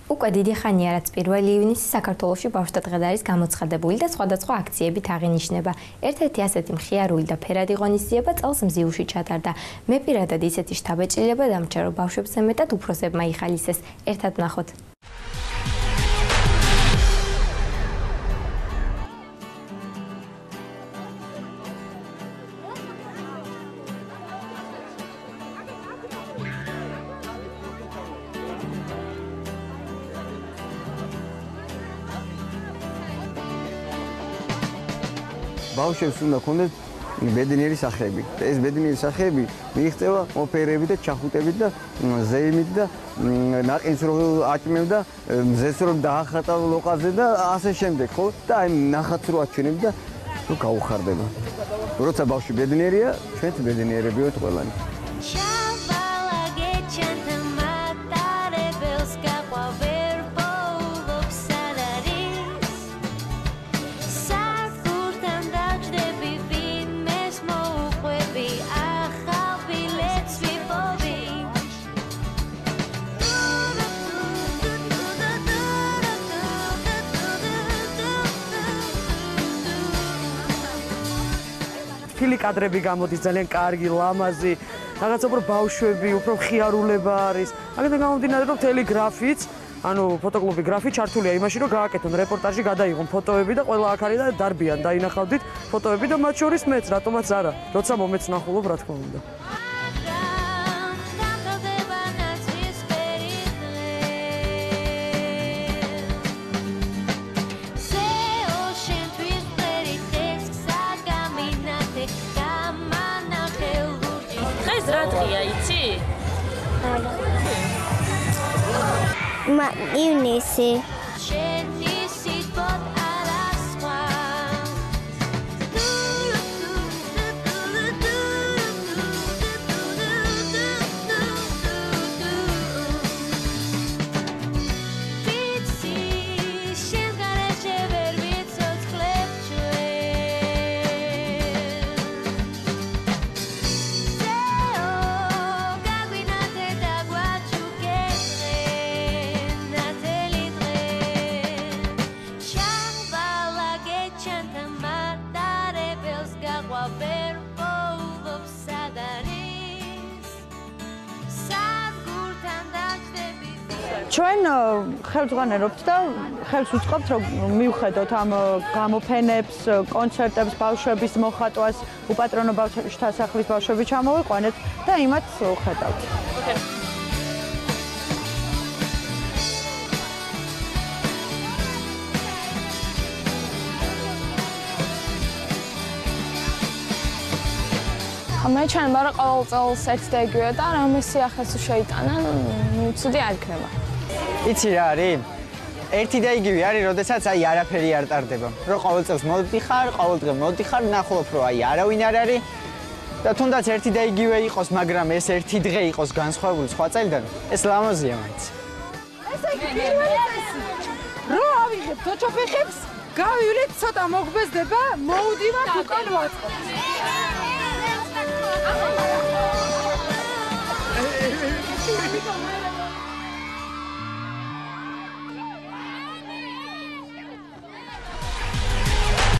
უკვე დიდი ხანია, რაც 1 ივნისი საქართველოში ბავშვთა დღედ არის გამოცხადებული და სხვადასხვა აქციებით აღინიშნება. ერთ-ერთი ასეთი მხიარული და ფერადი ღონისძიება წელს მზიუში ჩატარდა. მე პირადად ისეთი შთაბეჭდილება დამჭა, რომ ბავშვებზე მეტად უფროსებმა იხალისეს. ერთად ვნახოთ. ბავშვებს უნდა ქონდეს ბედნიერი სახეები. ეს ბედნიერი სახეები მიიღწევა ოფერებით და ჩახუტებით და ზეიმით და ნაყინს რო აჭმევ და მზეს რო დაახატა ლოყაზე და ასე შემდეგ, ხო? და აი ნახატს რო აჩვენებ და რო გაუხარდება. როცა ბავშვი ბედნიერია, ჩვენც ბედნიერები ვართ ყველანი. ფილი კადრები გამოდის ძალიან კარგი, ლამაზი, რაღაცა უფრო ბავშვები, უფრო მხიარულება არის. აქედან გამომდინარე, რომ მთელი გრაფიც, ანუ ფოტოკლუბი გრაფი ჩართულია იმაში, რომ გააკეთონ რეპორტაჟი, გადაიღონ ფოტოები და ყველა აქ არის და დარბიან, დაინახავდით ფოტოები და მათ შორის მეც, რატომაც არა, როცა მომეც ნახულობ, რა თქმა უნდა. რა დღეა, იცი? ივნისი. ჩვენ ხელმძღვანელობთ და ხელს უწყობთ, რომ მივხედოთ ამ გამოფენებს, კონცერტებს, ბავშვების მოხატვას, უპატრონო ბავშვთა სახლის ბავშვები ჩამოვიყვანეთ და იმათ ვხედავთ. მე ჩანება რა ყოველ წელს ერთი და იგივეა და რამე სიახლეს შეიტანან, ცუდი არ იქნება. იცი რა არის? ერთი და იგივე არის, როდესაც აი არაფერი არ ტარდება. რომ ყოველ წელს მოდიხარ, ყოველ დღე მოდიხარ, ნახულობ რომ აი არავინ არ არის და თუნდაც ერთი და იგივე იყოს, მაგრამ ეს ერთი დღე იყოს განსხვავებული სხვა წელიდან, ეს ლამაზია მაინც. ესე იგი პირველი წესი. რო ავიღებთ ოჩოფეხებს, გავივლეთ ცოტა მოგვბეზდება, მოუდივართ უკან ვაწყობთ.